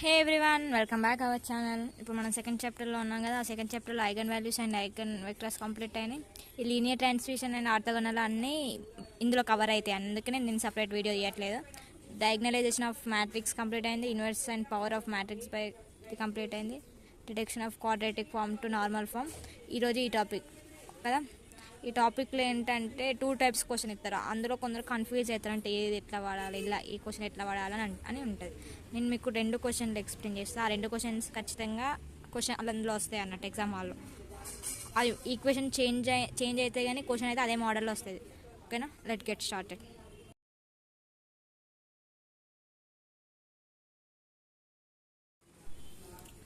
Hey everyone, welcome back our channel. ఇప్పుడు మనం second చాప్టర్లో ఉన్నాం కదా. ఆ సెకండ్ చాప్టర్లో eigen values and eigen vectors complete అయినాయి. ఈ లీనియర్ ట్రాన్స్ఫర్మేషన్ అండ్ ఆర్థోగోనల్ అన్నీ ఇందులో కవర్ అవుతాయి, అందుకనే నేను సపరేట్ వీడియో ఇవ్వట్లేదు. డయాగ్నలైజేషన్ ఆఫ్ మ్యాట్రిక్స్ కంప్లీట్ అయింది. Inverse and power of matrix by complete అయింది. Deduction of quadratic form to normal form. ఈరోజు ఈ టాపిక్ కదా. ఈ టాపిక్లో ఏంటంటే 2 టైప్స్ క్వశ్చన్ ఇస్తారు. అందులో కొందరు కన్ఫ్యూజ్ అవుతారు, అంటే ఏది ఎట్లా వాడాలి, ఇలా ఈ క్వశ్చన్ ఎట్లా వాడాలని అని ఉంటుంది. నేను మీకు 2 క్వశ్చన్లు ఎక్స్ప్లెయిన్ చేస్తాను. ఆ 2 క్వశ్చన్స్ ఖచ్చితంగా అందులో వస్తాయి అన్నట్టు ఎగ్జామ్ హాల్లో. అది ఈక్వేషన్ చేంజ్ అయితే కానీ క్వశ్చన్ అయితే అదే మోడల్లో వస్తుంది. ఓకేనా, లెట్ గెట్ స్టార్టెడ్.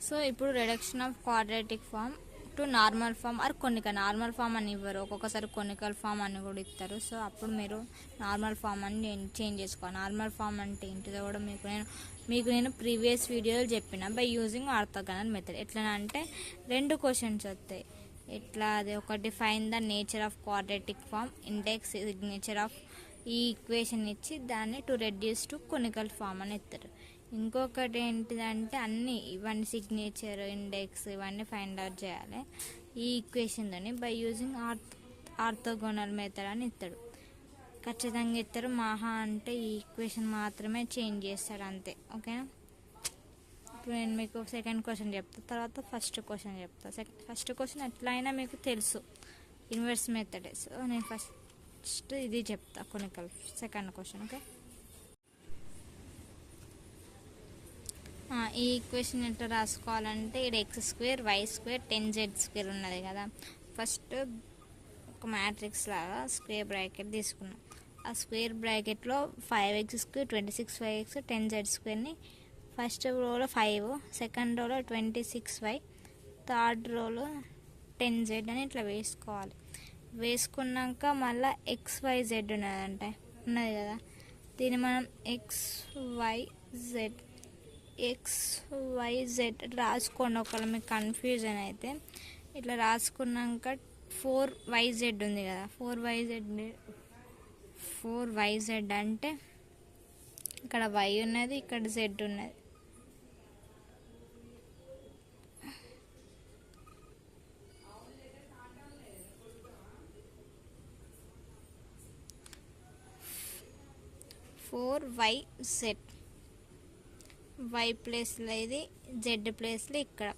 సో ఇప్పుడు reduction of quadratic form to normal form or canonical. Normal form అని ఇవ్వరు, ఒక్కొక్కసారి కొనికల్ ఫామ్ అని కూడా ఇస్తారు. సో అప్పుడు మీరు నార్మల్ ఫామ్ అని చేంజ్ చేసుకోవాలి. నార్మల్ ఫామ్ అంటే ఏంటిదో కూడా మీకు నేను ప్రీవియస్ వీడియోలో చెప్పిన, బై యూజింగ్ ఆర్థోగోనల్ మెథడ్. ఎట్లా అంటే 2 క్వశ్చన్స్ వస్తాయి. ఎట్లా అది ఒకటి, find the nature of quadratic form, index signature of ఈ ఈక్వేషన్ ఇచ్చి దాన్ని to reduce to canonical form అని ఇస్తారు. ఇంకొకటి ఏంటిదంటే అన్నీ ఇవన్నీ సిగ్నేచర్, ఇండెక్స్ ఇవన్నీ ఫైండ్ అవుట్ చేయాలి ఈ ఈక్వేషన్తోని బై యూజింగ్ ఆర్థోగోనల్ మెథడ్ అని ఇస్తాడు. ఖచ్చితంగా ఇస్తారు. మహా అంటే ఈ ఈక్వేషన్ మాత్రమే చేంజ్ చేస్తాడు, అంతే. ఓకేనా, ఇప్పుడు నేను మీకు సెకండ్ క్వశ్చన్ చెప్తాను, తర్వాత ఫస్ట్ క్వశ్చన్ చెప్తాను. ఫస్ట్ క్వశ్చన్ ఎట్లయినా మీకు తెలుసు, ఇన్వర్స్ మెథడ్. సో నేను ఫస్ట్ ఇది చెప్తాను, కొనికల్. Second question. ఓకే, ఈ ఈక్వేషన్ ఎట్లా రాసుకోవాలంటే, ఇక్కడ x² y² 10z² ఉన్నది కదా. ఫస్ట్ ఒక మ్యాట్రిక్స్ లాగా స్క్వేర్ బ్రాకెట్ తీసుకున్నాం. ఆ స్క్వేర్ బ్రాకెట్లో 5x² 26y(x) 10z²ని ఫస్ట్ రోలో 5, సెకండ్ రోలో 26y, థర్డ్ రోలో 10z అని ఇట్లా వేసుకోవాలి. వేసుకున్నాక మళ్ళీ xyz ఉన్నది కదా, దీన్ని మనం XYZ రాసుకోండి. ఒకవేళ మీకు కన్ఫ్యూజన్ అయితే ఇట్లా రాసుకున్నాక 4YZ ఉంది కదా, 4YZ అంటే ఇక్కడ Y ఉన్నది, ఇక్కడ Z ఉన్నది. Y ప్లేస్లో ఇది, Z ప్లేస్లో ఇక్కడ.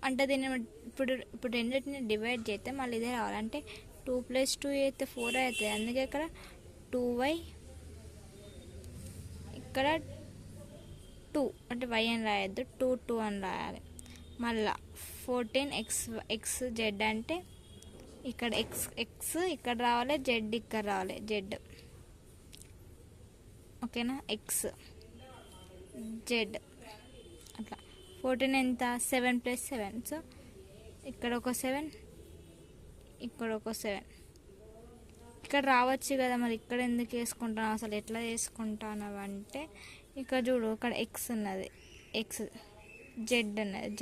అంటే దీన్ని ఇప్పుడు రెండింటిని డివైడ్ చేస్తే మళ్ళీ ఇదే రావాలంటే 2 + 2 అయితే 4 అవుతుంది. అందుకే ఇక్కడ 2y, ఇక్కడ 2 అంటే y అని రాయొద్దు, 2 అని రాయాలి. మళ్ళా 14xz అంటే ఇక్కడ x ఇక్కడ రావాలి, z ఇక్కడ రావాలి, z. ఓకేనా, x Z అట్లా. 14 ఎంత, 7 + 7. సో ఇక్కడ ఒక 7, ఇక్కడ ఒక 7. ఇక్కడ రావచ్చు కదా, మరి ఇక్కడ ఎందుకు వేసుకుంటాను, అసలు ఎట్లా వేసుకుంటాను అంటే, ఇక్కడ చూడు, ఇక్కడ x ఉన్నది, x, Z ఉన్నది, Z.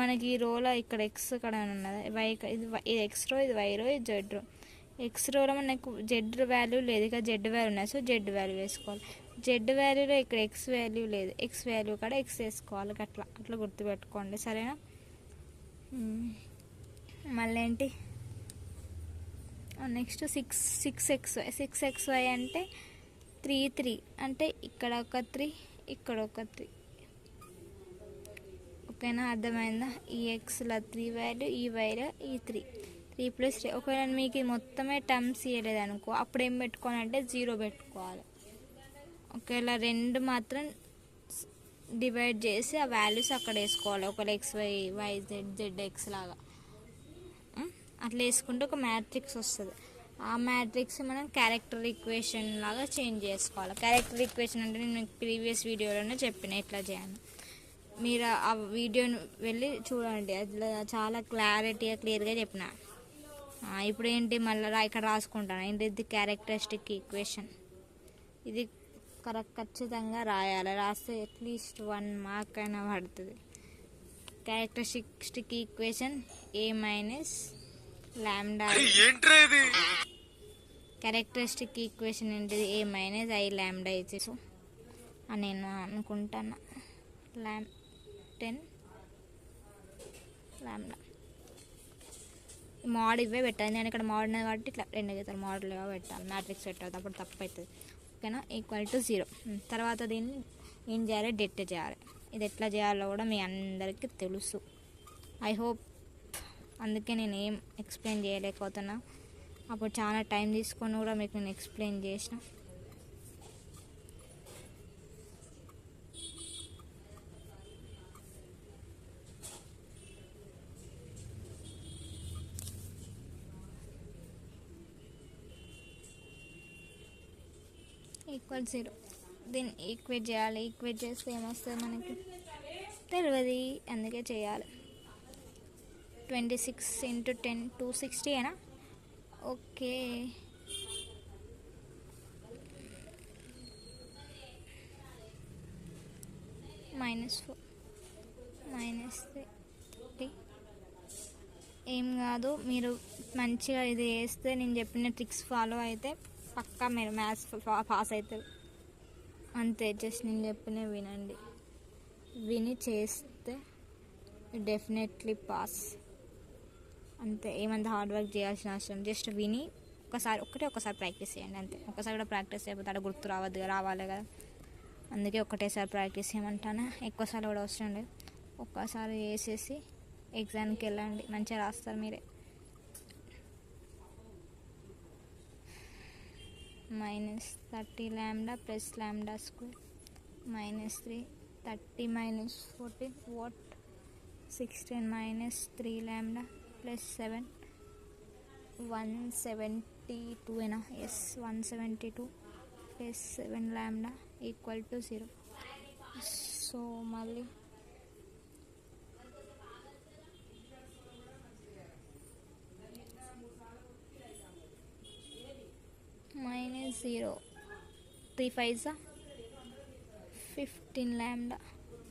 మనకి ఈ రోలో ఇక్కడ x ఇక్కడ ఉన్నది, y, ఇది x రో, ఇది y రో, ఇది Z రో. x రోలో మనకు Z వాల్యూ లేదు, ఇక్కడ Z వాల్యూ ఉన్నది. సో Z వాల్యూ వేసుకోవాలి. Z వాల్యూలో ఇక్కడ x వాల్యూ లేదు, x వాల్యూ కాడ x వేసుకోవాలి. అట్లా గుర్తుపెట్టుకోండి, సరేనా. మళ్ళీ ఏంటి, నెక్స్ట్ 6xy అంటే 3 అంటే ఇక్కడ ఒక 3, ఇక్కడ ఒక 3. ఓకేనా, అర్థమైందా. ఈ xలో 3 వాల్యూ, ఈ వైలో ఈ 3 + 3. ఒకవేళ మీకు మొత్తమే టర్మ్స్ ఇవ్వలేదు అనుకో, అప్పుడు ఏం పెట్టుకోవాలంటే 0 పెట్టుకోవాలి. ఒకవేళ 2 మాత్రం డివైడ్ చేసి ఆ వాల్యూస్ అక్కడ వేసుకోవాలి. ఒకవేళ xy, yz, zx లాగా అట్లా వేసుకుంటే ఒక మ్యాట్రిక్స్ వస్తుంది. ఆ మ్యాట్రిక్స్ మనం క్యారెక్టర్ ఈక్వేషన్ లాగా చేంజ్ చేసుకోవాలి. క్యారెక్టర్ ఈక్వేషన్ అంటే నేను మీకు ప్రీవియస్ వీడియోలోనే చెప్పిన ఎట్లా చేయాలి. మీరు ఆ వీడియోని వెళ్ళి చూడండి, అట్లా చాలా క్లియర్గా చెప్పిన. ఇప్పుడు ఏంటి, మళ్ళీ ఇక్కడ రాసుకుంటాను. ఏంటి, ఇది క్యారెక్టరిస్టిక్ ఈక్వేషన్. ఇది ఖచ్చితంగా రాయాలి. రాస్తే అట్లీస్ట్ 1 మార్క్ అయినా పడుతుంది. Characteristic equation A - λ. Characteristic equation ఏంటిది, A - I λ అని నేను అనుకుంటాను. 10 లాంబ్డా. మోడ్ ఇవే పెట్టాలి. నేను ఇక్కడ మోడ్ ఉన్నది కాబట్టి ఇట్లా 2 గీతలు మోడల్ పెట్టాలి. మ్యాట్రిక్స్ పెట్టాలి, అప్పుడు తప్పు అవుతుంది. ఓకేనా, ఈక్వల్ టు 0. తర్వాత దీన్ని ఏం చేయాలి, డెట్ చేయాలి. ఇది ఎట్లా చేయాలో కూడా మీ అందరికీ తెలుసు. ఐ హోప్, అందుకే నేను ఏం ఎక్స్ప్లెయిన్ చేయలేకపోతున్నా. అప్పుడు చాలా టైం తీసుకొని కూడా మీకు నేను ఎక్స్ప్లెయిన్ చేసిన. ఈక్వల్ 0. దీన్ని ఈక్వేట్ చేయాలి. ఈక్వేట్ చేస్తే ఏమొస్తుంది మనకి తెలియదు, అందుకే చేయాలి. 26 × 10 260 అయినా ఓకే. -4 -3. ఏం కాదు, మీరు మంచిగా ఇది వేస్తే, నేను చెప్పిన ట్రిక్స్ ఫాలో అయితే పక్కా మీరు మ్యాథ్స్ పాస్ అవుతారు. అంతే, జస్ట్ నేను చెప్పిన వినండి, విని చేస్తే డెఫినెట్లీ పాస్. అంతే, ఏమంత హార్డ్ వర్క్ చేయాల్సిన అవసరం, జస్ట్ విని ఒకసారి ప్రాక్టీస్ చేయండి అంతే. ఒకసారి కూడా ప్రాక్టీస్ అయిపోతే అక్కడ గుర్తు రావాలి కదా, అందుకే ఒకటేసారి ప్రాక్టీస్ చేయమంటాను. ఎక్కువసార్లు కూడా అవసరం లేదు, ఒక్కసారి వేసేసి ఎగ్జామ్కి వెళ్ళండి, మంచిగా రాస్తారు మీరే. -30 lambda plus lambda square -3 30 -14 what 16 -3 lambda plus 7 172 అయినా ఎస్ 172 plus 7 lambda equal to 0. So మళ్ళీ -0 3 5s 15 lambda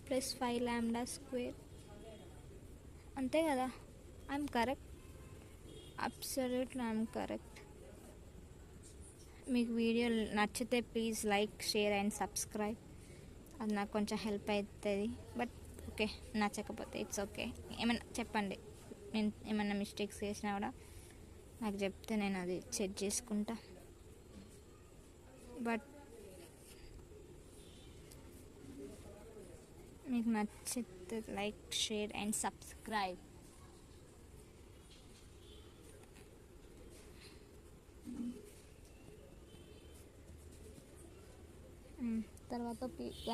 plus 5 lambda square. అంతే కదా, I'm correct, absolutely I'm correct. మీకు వీడియో నచ్చితే please like, share and subscribe. అది నాకు కొంచెం హెల్ప్ అవుతుంది. బట్ ఓకే, నచ్చకపోతే ఇట్స్ ఓకే. ఏమైనా చెప్పండి, నేను ఏమైనా మిస్టేక్స్ చేసినా కూడా నాకు చెప్తే నేను అది చెక్ చేసుకుంటా. బట్ మీకు నచ్చితే లైక్, షేర్ అండ్ సబ్స్క్రైబ్. తర్వాత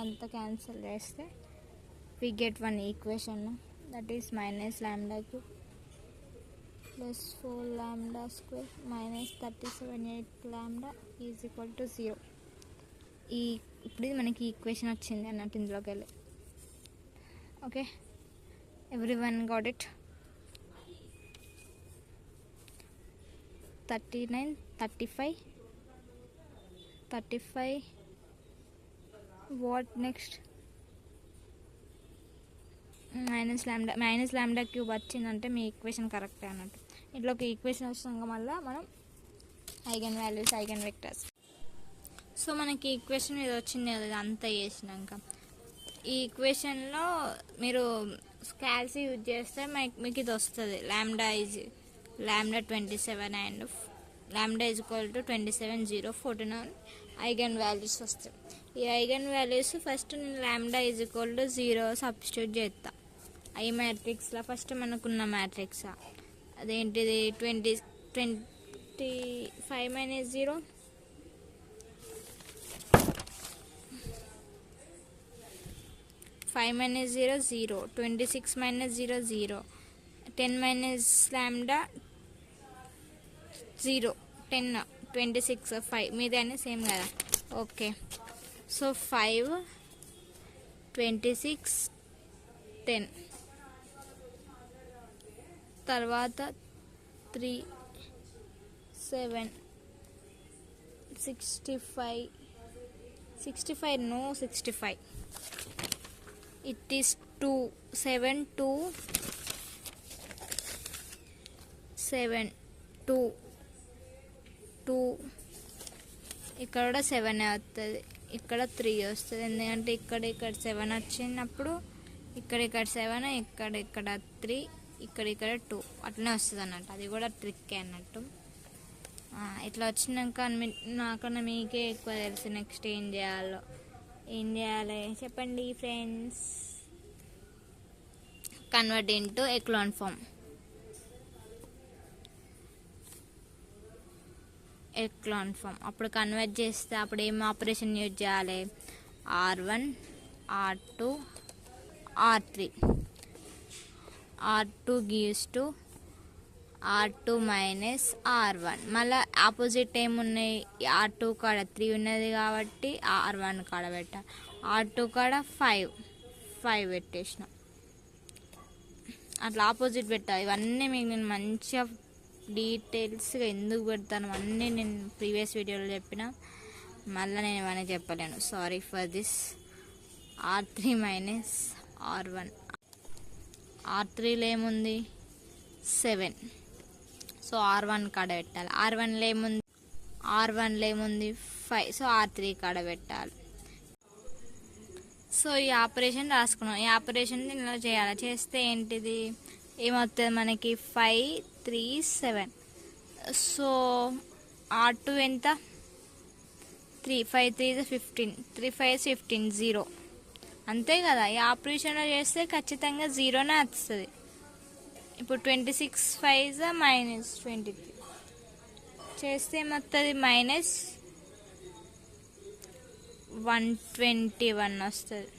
అంతా క్యాన్సిల్ చేస్తే we get one equation, that is -λ³ plus 4 lambda square minus 37 lambda is equal to 0. ఇప్పుడు ఇది మనకి ఈక్వేషన్ వచ్చింది అన్నట్టు ఇందులోకి వెళ్ళి. Okay, everyone got it. 39 35 what next -λ³ వచ్చిందంటే మీ ఈక్వేషన్ కరెక్టే అన్నట్టు. ఇట్లోకి ఈక్వేషన్ వచ్చినాక మళ్ళీ మనం eigen values, eigen vectors. So మనకి ఈక్వేషన్ ఇది వచ్చింది కదా, అంతా చేసినాక ఈ ఈక్వేషన్లో మీరు స్కాల్స్ యూజ్ చేస్తే మీకు ఇది వస్తుంది. Lambda 27 and lambda is equal to 27 0 49 eigen values వస్తాయి. ఈ ఐగన్ వాల్యూస్ ఫస్ట్ నేను lambda is equal to 0 substitute చేస్తా. ఈ మ్యాట్రిక్స్లో ఫస్ట్ మనకున్న మ్యాట్రిక్స్ అదేంటిది 25 - 0 5 - 0 0 26 - 0 0 10 - లాంబ్డా 0 10 26 5 మీదే అని సేమ్ కదా. ఓకే, సో 5 26 10 తర్వాత 3 7 65 no 65 it is 2 7 2 7 2 2 ఇక్కడ కూడా 7 అవుతుంది. ఇక్కడ 3 వస్తుంది, ఎందుకంటే ఇక్కడ 7 వచ్చినప్పుడు ఇక్కడ 7, ఇక్కడ 3, ఇక్కడ 2 అట్లనే వస్తుంది అన్నట్టు. అది కూడా ట్రిక్కే అన్నట్టు. ఇట్లా వచ్చినాక నాకన్నా మీకే ఎక్కువ తెలుసు నెక్స్ట్ ఏం చేయాలి చెప్పండి friends. Convert into echelon form. అప్పుడు కన్వర్ట్ చేస్తే అప్పుడు ఏం ఆపరేషన్ యూజ్ చేయాలి? R1, R2, R3. R2 gives to R2 minus R1. మళ్ళీ ఆపోజిట్ ఏమున్నాయి? R2 కాడ 3 ఉన్నది కాబట్టి R1 కాడ పెట్టాలి. R2 కాడ 5 పెట్టేసిన. అట్లా ఆపోజిట్ పెట్టాలి. ఇవన్నీ మీకు నేను మంచిగా డీటెయిల్స్గా ఎందుకు పెడతాను అన్నీ నేను ప్రీవియస్ వీడియోలో చెప్పిన, మళ్ళీ నేను ఇవన్నీ చెప్పలేను, sorry for this. R3 minus R1. R3లో ఏముంది? 7. సో R1 కాడ పెట్టాలి. R1లో ఏముంది? 5. సో R3 కాడ పెట్టాలి. సో ఈ ఆపరేషన్ రాసుకున్నాం. ఈ ఆపరేషన్ ఇలా చేయాలి. చేస్తే ఏంటిది ఏమవుతుంది మనకి? 5, 3, 7. సో R2 ఎంత? 3. 5, 3 15. 3, 5 15. 0 అంతే కదా. ఈ ఆపరేషన్లో చేస్తే ఖచ్చితంగా 0నే వస్తుంది. ఇప్పుడు 26 5 మైనస్ 23 చేస్తే ఏమవుతుంది? మైనస్ 121 వస్తుంది.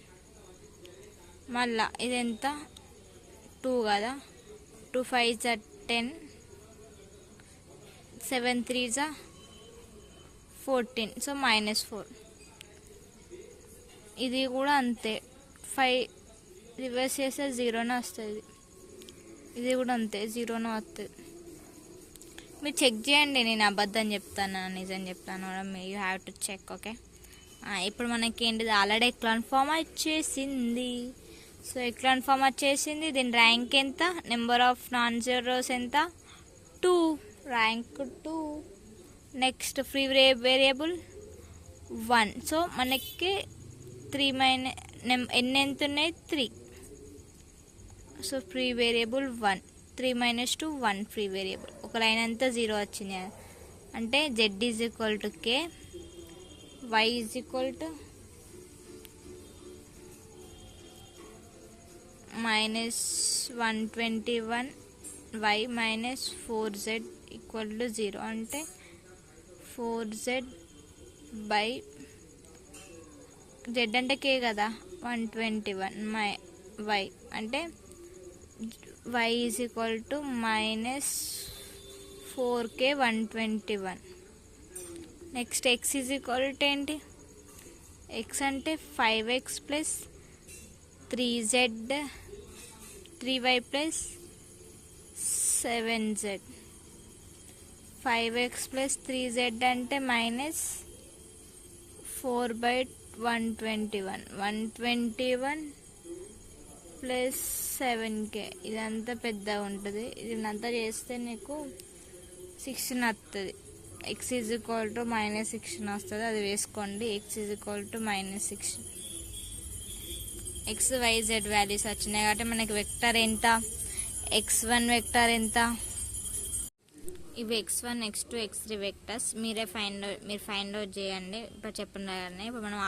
మళ్ళా ఇది ఎంత? 2 కదా. 2 5 10, 7 3 14. సో -4. ఇది కూడా అంతే. 5 రివర్స్ చేస్తే 0నే వస్తుంది. ఇది కూడా అంతే, 0నే వస్తుంది. మీరు చెక్ చేయండి, నేను అబద్ధం చెప్తాను నిజం చెప్తాను you have to check. Okay, ఇప్పుడు మనకి ఏంటిది? ఆల్రెడీ ఎక్లాన్ ఫామ్ వచ్చేసింది. సో ఎక్లాన్ ఫామ్ వచ్చేసింది. దీని ర్యాంక్ ఎంత? నెంబర్ ఆఫ్ నాన్ జీరోస్ ఎంత? 2. Rank 2. Next free variable 1. So మనకి 3 ఎన్ని ఎంత ఉన్నాయి? 3. So free variable 1. 3 - 2 1 free variable. ఒక లైన్ అంతా 0 వచ్చింది అంటే Z = K, Y = -121 y - 4z = 0. అంటే 4z బై z అంటే K కదా, 121 y అంటే y = -4k 121. నెక్స్ట్ x = ఏంటి? x అంటే 5x + 3z 3y + 7z. 5x + 3z అంటే -4/121. 121 + 7k. ఇదంతా పెద్దగా ఉంటుంది. ఇదంతా చేస్తే నీకు 16 వస్తుంది. x = -16 వస్తుంది. అది వేసుకోండి. x = -16. x y z values వచ్చినాయి కాబట్టి మనకి వెక్టర్ ఎంత? x1 వెక్టర్ ఎంత? ఇవి x1 x2 x3 వెక్టర్స్. మీరు ఫైండ్ అవుట్ చేయండి. ఇప్పుడు చెప్పండి. ఇప్పుడు మనం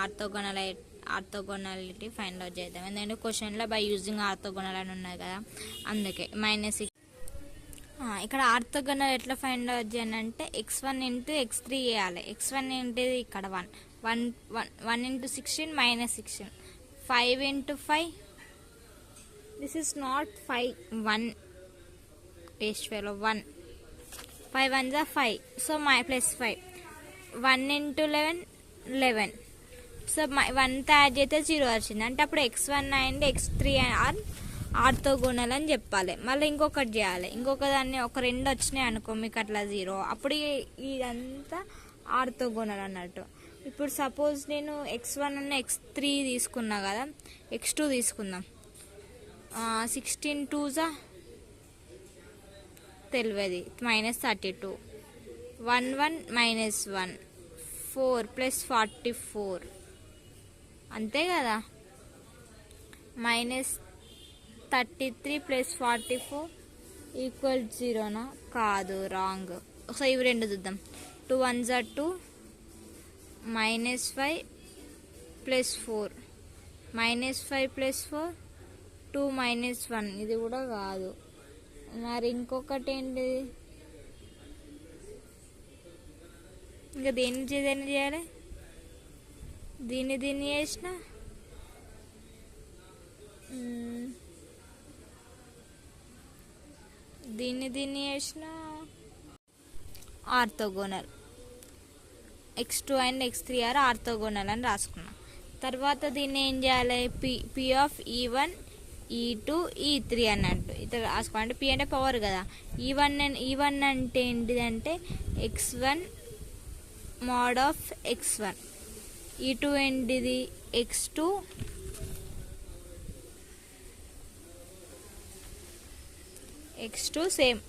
ఆర్థోగోనాలిటీ ఫైండ్ అవుట్ చేద్దాం. ఎందుకంటే క్వశ్చన్లో బై యూజింగ్ ఆర్థోగోనల్ అని ఉన్నాయి కదా, అందుకే -6. ఇక్కడ ఆర్థోగోనల్ ఎట్లా ఫైండ్ అవుట్ చేయాలి అంటే x1 × x3 చేయాలి. x1 ఏంటిది? ఇక్కడ 1 × 16 -16. 5 × 5. This is not 5. 1 paste fellow 1. 5 1 = 5. So +5. 1 × 11 11. So 1తో యాడ్ చేస్తే 0 వచ్చింది. అంటే అప్పుడు x1 అండ్ x3 ఆర్థోగోనల్ అని చెప్పాలి. మళ్ళీ ఇంకొకటి చేయాలి. ఇంకొక దాన్ని ఒక 2 వచ్చినాయి అనుకో, మీకు అట్లా 0, అప్పుడు ఇదంతా ఆర్థోగోనల్ అన్నట్టు. ఇప్పుడు సపోజ్ నేను x1 అన్న x3 తీసుకున్నా కదా, x2 తీసుకుందాం. 16 2 తెలియదు, -32. 1 1 -1 4 + 44 అంతే కదా. -33 + 44 = 0నా? కాదు, రాంగ్. సో ఇవి రెండు చూద్దాం. 2 1s are 2, -5 + 4, -5 + 4 2 -1, ఇది కూడా కాదు. మరి ఇంకొకటి ఏంటి? ఇంకా దేన్ని చేయాలి? దీన్ని చేసిన దీన్ని చేసిన orthogonal. x2 and x3 are orthogonal అని రాసుకున్నాం. తర్వాత దీన్ని ఏం చేయాలి? P of E1 E2 E3 అన్నట్టు ఇట్లా రాసుకోవాలి. పి అంటే పవర్ కదా. E1 అంటే ఏంటిదంటే x1 mod of x1. E2 ఏంటిది? x2 same.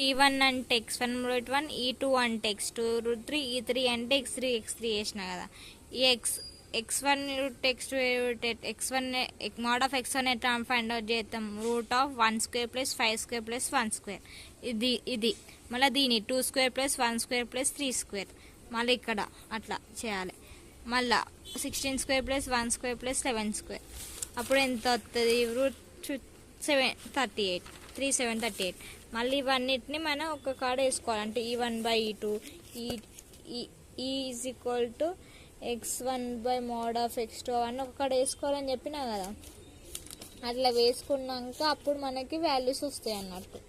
E1 అంటే x1 √1, E2 అంటే x2 √3, E3 అంటే x3 చేసిన కదా. ఈ x1 x2 x1 mod of x1 ఎట్లా ఫైండ్ అవుట్ చేద్దాం? √1² + 5² + 1². ఇది మళ్ళీ దీని 2² + 1² + 3². మళ్ళీ ఇక్కడ అట్లా చేయాలి. మళ్ళీ 16² + 1² + 11². అప్పుడు ఎంత వస్తుంది? √738, 3738. మళ్ళీ ఇవన్నిటిని మనం ఒక కాడ వేసుకోవాలి. అంటే E1/E2 = x1/mod of x2 అవన్నీ ఒక కాడ వేసుకోవాలని చెప్పినా కదా. అట్లా వేసుకున్నాక అప్పుడు మనకి వాల్యూస్ వస్తాయి అన్నట్టు.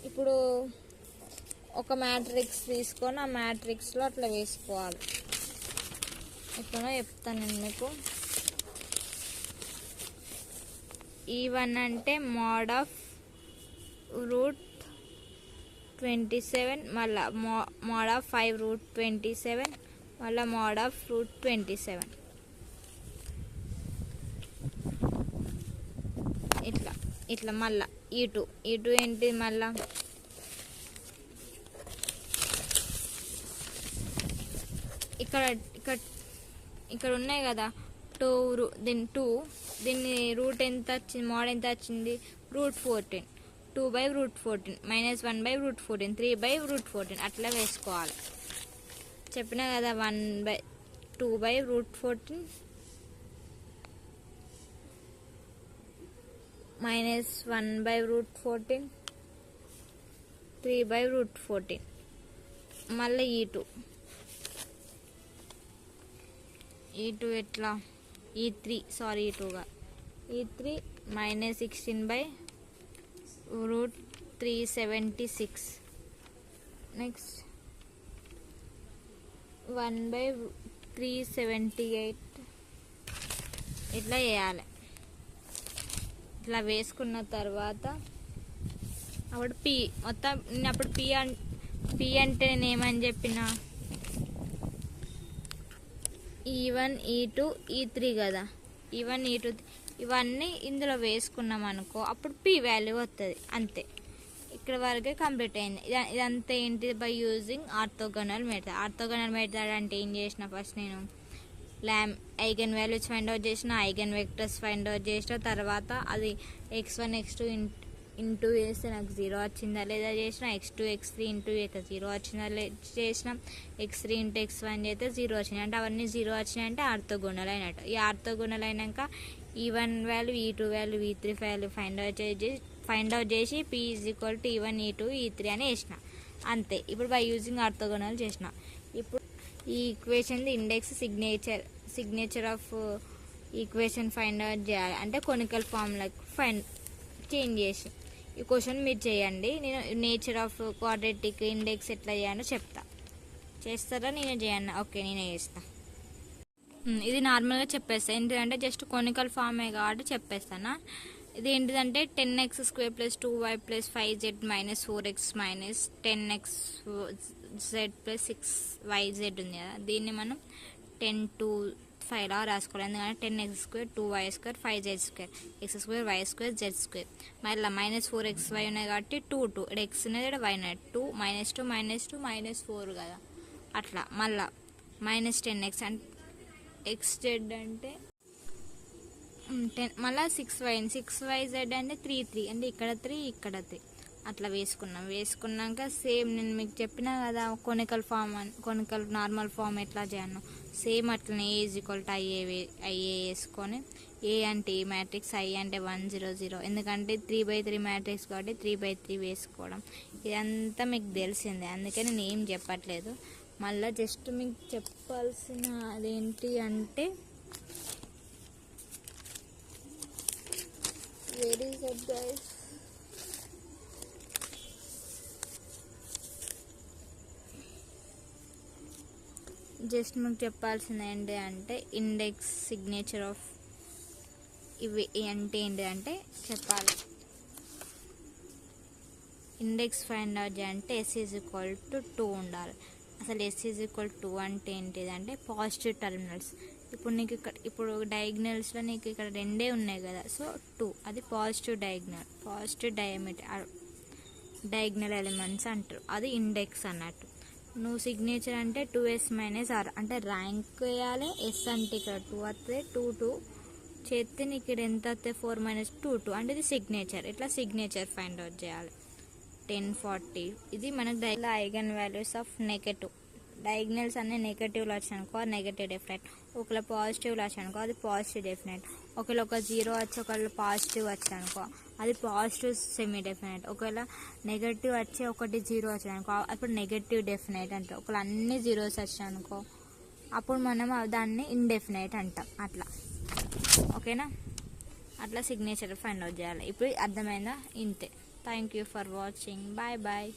ఇప్పుడు ఒక మ్యాట్రిక్స్ తీసుకొని ఆ మ్యాట్రిక్స్లో అట్లా వేసుకోవాలి. ఇక్కడ చెప్తాను నేను మీకు. E1 అంటే mod of √27, మళ్ళీ mod of 5 √27, మళ్ళీ mod of √27. ఇట్లా మళ్ళీ E2 ఏంటి? మళ్ళీ ఇక్కడ ఉన్నాయి కదా 2, దీన్ని రూట్ ఎంత వచ్చింది? మోడ్ ఎంత వచ్చింది? √14. 2/√14, -1/√14, 3/√14 అట్లా వేసుకోవాలి. చెప్పినా కదా 2/√14 -1/√14 3/√14. మళ్ళీ E2 ఎట్లా? E3 -16/√376. నెక్స్ట్ 1/378. ఇట్లా చేయాలి. ఇట్లా వేసుకున్న తర్వాత అప్పుడు పి మొత్తం నేను అప్పుడు పి అంటే నేను ఏమని చెప్పిన? E1 E2 E3 కదా. E1 E2 ఇవన్నీ ఇందులో వేసుకున్నాం అనుకో, అప్పుడు పి వాల్యూ వస్తుంది. అంతే, ఇక్కడ వరకే కంప్లీట్ అయింది. ఇదంతా ఏంటి? By using orthogonal method. Orthogonal method అంటే ఏం చేసిన? ఫస్ట్ నేను ఐగన్ వాల్యూస్ ఫైండ్ అవుట్ చేసిన, ఐగన్ వెక్టర్స్ ఫైండ్ అవుట్ చేసిన తర్వాత అది x1 x2 ఇంటూ చేస్తే నాకు 0 వచ్చిందా లేదా చేసిన, x2 x3 ఇంటూ చేస్తే 0 వచ్చిందా చేసిన, x3 ఇంటూ x1 చేస్తే 0 వచ్చినాయి. అంటే అవన్నీ 0 వచ్చినాయి అంటే ఆర్థోగోనల్ అయినట్టు. ఈ ఆర్థోగోనల్ అయినాక E1 value, E2 value, E3 value find out చేసి P = E1 E2 E3 అని వేసిన. అంతే. ఇప్పుడు బై యూజింగ్ ఆర్థోగోనల్ చేసిన. ఇప్పుడు ఈ equation index signature of equation find out చేయాలి. అంటే కొనికల్ ఫార్ములాకి చేంజ్ చేసి ఈ క్వశ్చన్ మీరు చేయండి. నేను నేచర్ ఆఫ్ క్వాడ్రాటిక్ ఇండెక్స్ ఎట్లా చేయాలో చెప్తా. చేస్తారా? నేనే చేయను. ఓకే, నేనే చేస్తా. ఇది నార్మల్గా చెప్పేస్తా. ఎందుకంటే జస్ట్ కొనికల్ ఫార్మే కాబట్టి చెప్పేస్తానా. ఇది ఏంటిదంటే 10x² + 2y + 5z - 4x - 10xz + 6yz ఉంది కదా. దీన్ని మనం 10 to 5 లా రాసుకోవాలి. ఎందుకంటే 10x² 2y² 5z², x² y² z². మళ్ళీ -4xy ఉన్నాయి కాబట్టి 2 x ఉన్నది ఇక్కడ y ఉన్నది 2 -2 -4 కదా అట్లా. మళ్ళీ -10x అంటే xz అంటే 10, మళ్ళీ 6yz అంటే 3 అంటే ఇక్కడ 3 ఇక్కడ 3 అట్లా వేసుకున్నాక సేమ్ నేను మీకు చెప్పినా కదా canonical form canonical normal form ఎట్లా చేయను సేమ్ అట్లనే ఐఏ వేసుకొని ఏ అంటే ఏ మ్యాట్రిక్స్, ఐ అంటే 1 0 0 ఎందుకంటే 3/3 మ్యాట్రిక్స్ కాబట్టి 3/3 వేసుకోవడం. ఇదంతా మీకు తెలిసిందే, అందుకే నేను ఏం చెప్పట్లేదు. మళ్ళీ జస్ట్ మీకు చెప్పాల్సిన అదేంటి అంటే వెరీ గుడ్ గైస్, జస్ట్ మీకు చెప్పాల్సింది ఏంటి అంటే ఇండెక్స్ సిగ్నేచర్ ఆఫ్ ఇవి అంటే ఏంటి అంటే చెప్పాలి. ఇండెక్స్ ఫైండ్ అవుట్ చేయాలంటే s = 2 ఉండాలి. అసలు s = 2 అంటే ఏంటిది అంటే పాజిటివ్ టర్మినల్స్. ఇప్పుడు నీకు ఇప్పుడు డయాగ్నల్స్లో నీకు ఇక్కడ రెండే ఉన్నాయి కదా, సో 2 అది పాజిటివ్ డయాగ్నల్ ఎలిమెంట్స్ అంటారు, అది ఇండెక్స్ అన్నట్టు. నువ్వు సిగ్నేచర్ అంటే 2s - r అంటే ర్యాంక్ వేయాలి. ఎస్ అంటే ఇక్కడ 2 వస్తే 2 చేస్తే నీకు ఇక్కడ ఎంత వస్తే 4 - 2 2 అంటే ఇది సిగ్నేచర్. ఇట్లా సిగ్నేచర్ ఫైండ్ అవుట్ చేయాలి. 10 40 ఇది మనకు eigen values of negative diagonals అన్నీ నెగటివ్లో వచ్చానుకో అది నెగటివ్ డెఫినెట్, ఒకవేళ పాజిటివ్లో వచ్చానుకో అది పాజిటివ్ డెఫినెట్, ఒకవేళ ఒక 0 వచ్చి ఒకవేళ పాజిటివ్ వచ్చానుకో అది పాజిటివ్ సెమీ డెఫినెట్, ఒకవేళ నెగటివ్ వచ్చి 1 0 వచ్చానుకో అప్పుడు నెగటివ్ డెఫినెట్ అంటాం, ఒకవేళ అన్ని జీరోస్ వచ్చానుకో అప్పుడు మనం దాన్ని ఇండెఫినెట్ అంటాం. అట్లా ఓకేనా, అట్లా సిగ్నేచర్ ఫైండ్ అవుట్ చేయాలి. ఇప్పుడు అర్థమైందా? ఇంతే. Thank you for watching. Bye bye.